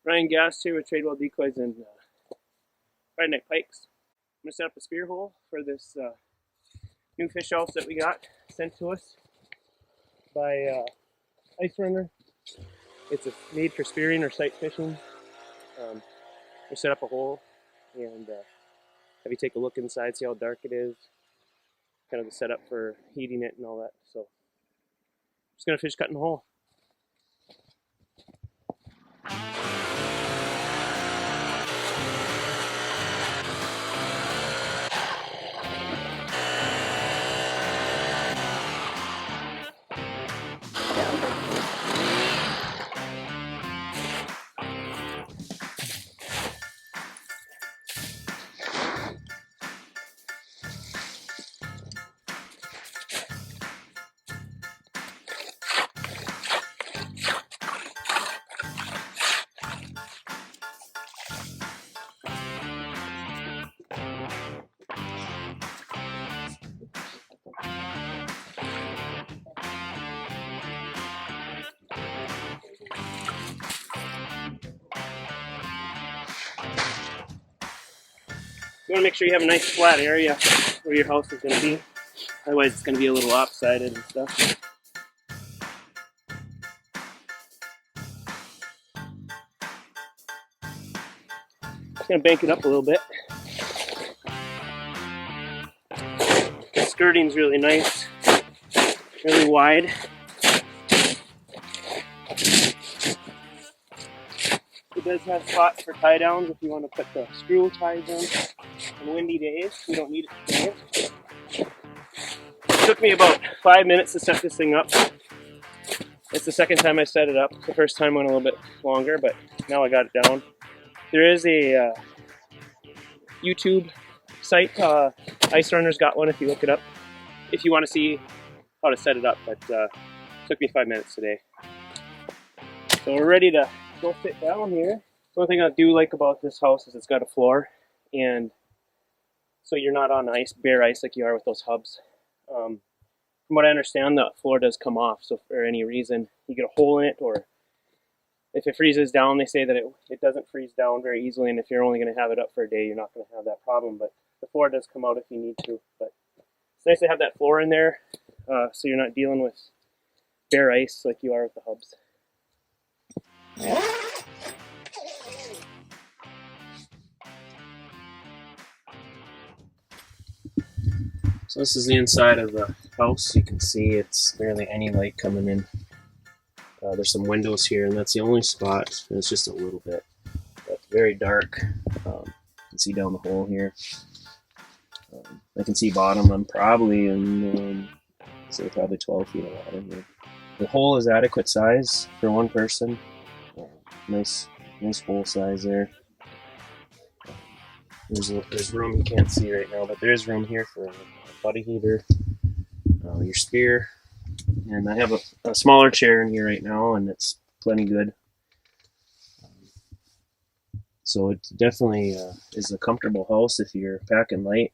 Ryan Gast here with Tradewell Decoys and Friday Night Pikes. I'm going to set up a spear hole for this new fish house that we got sent to us by Ice Runner. It's made for spearing or sight fishing. We set up a hole and have you take a look inside, see how dark it is. Kind of the setup for heating it and all that. So, just going to finish cutting the hole. You want to make sure you have a nice flat area where your house is going to be. Otherwise it's going to be a little lopsided and stuff. Just going to bank it up a little bit. The skirting's really nice, really wide. It does have spots for tie downs if you want to put the screw ties in. On windy days, we don't need it today. It took me about 5 minutes to set this thing up. It's the second time I set it up. The first time went a little bit longer, but now I got it down. There is a YouTube site, Ice Runner's got one if you look it up, if you want to see how to set it up, but it took me 5 minutes today. So we're ready to go sit down here. The one thing I do like about this house is it's got a floor, and so you're not on ice, bare ice like you are with those hubs. From what I understand, the floor does come off, so for any reason you get a hole in it, or if it freezes down, they say that it doesn't freeze down very easily, and if you're only going to have it up for a day, you're not going to have that problem, but the floor does come out if you need to. But it's nice to have that floor in there, so you're not dealing with bare ice like you are with the hubs. So this is the inside of the house. You can see it's barely any light coming in. There's some windows here, and that's the only spot. And it's just a little bit. But very dark. You can see down the hole here. I can see bottom. I'm probably in, say, probably 12 feet of water here. The hole is adequate size for one person. Nice hole size there. There's room you can't see right now, but there is room here for a buddy heater, your spear, and I have a smaller chair in here right now, and it's plenty good. So it definitely is a comfortable house if you're packing light.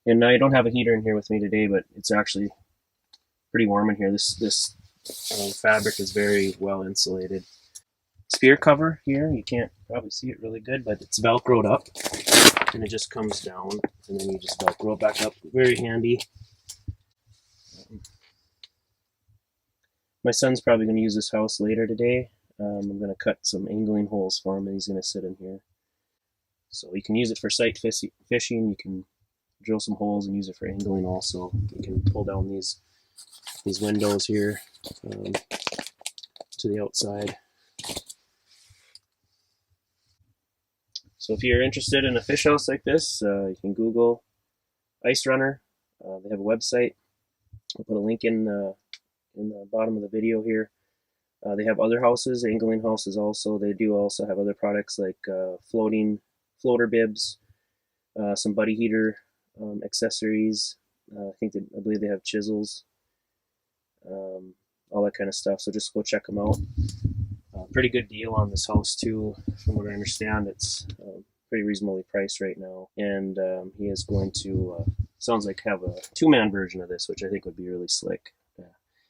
And I don't have a heater in here with me today, but it's actually pretty warm in here. This fabric is very well insulated. Spear cover here, you can't probably see it really good, but it's velcroed up, and it just comes down, and then you just velcro it back up. Very handy. My son's probably going to use this house later today. I'm going to cut some angling holes for him, and he's going to sit in here. So you can use it for sight fishing. You can drill some holes and use it for angling also. You can pull down these windows here to the outside. So if you're interested in a fish house like this, you can Google Ice Runner. They have a website. I'll put a link in the bottom of the video here. They have other houses, angling houses also. They do also have other products like floater bibs, some buddy heater accessories. I believe they have chisels, all that kind of stuff. So just go check them out. Pretty good deal on this house too. From what I understand, it's pretty reasonably priced right now, and he is going to sounds like have a 2-man version of this, which I think would be really slick.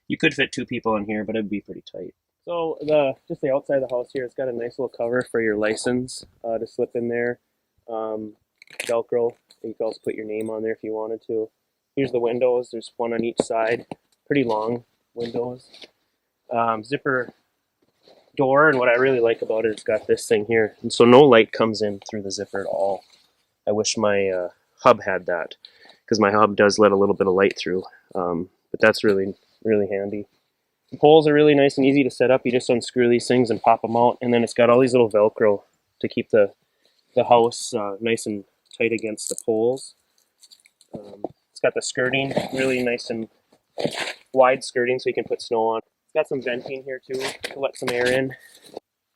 You could fit 2 people in here, but it'd be pretty tight. So just the outside of the house here, it's got a nice little cover for your license to slip in there. Velcro. You can also put your name on there if you wanted to. Here's the windows. There's one on each side. Pretty long windows. Zipper door, and what I really like about it, it's got this thing here, and so no light comes in through the zipper at all. I wish my hub had that, because my hub does let a little bit of light through, but that's really handy. The poles are really nice and easy to set up. You just unscrew these things and pop them out, and then it's got all these little Velcro to keep the house nice and tight against the poles. It's got the skirting, really nice and wide skirting, so you can put snow on. It's got some venting here too to let some air in.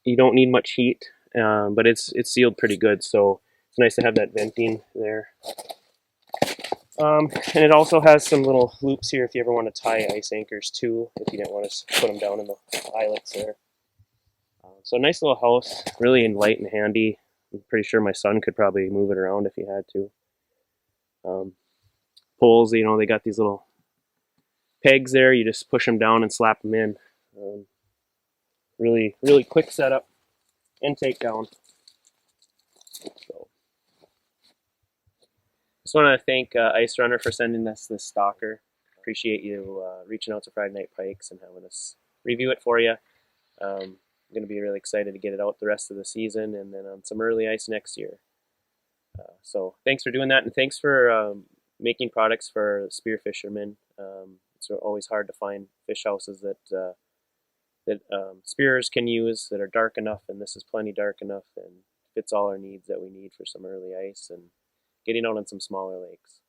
You don't need much heat, but it's sealed pretty good, so it's nice to have that venting there. And it also has some little loops here if you ever want to tie ice anchors too, if you didn't want to put them down in the eyelets there. So a nice little house, really light and handy. I'm pretty sure my son could probably move it around if he had to. Poles, you know, they got these little pegs there. You just push them down and slap them in. Really quick setup and takedown. So, just want to thank Ice Runner for sending us this stalker. Appreciate you reaching out to Friday Night Pikes and having us review it for you. I'm going to be really excited to get it out the rest of the season and then on some early ice next year. So thanks for doing that, and thanks for making products for spear fishermen. It's always hard to find fish houses that spearers can use that are dark enough, and this is plenty dark enough and fits all our needs that we need for some early ice and getting out on some smaller lakes.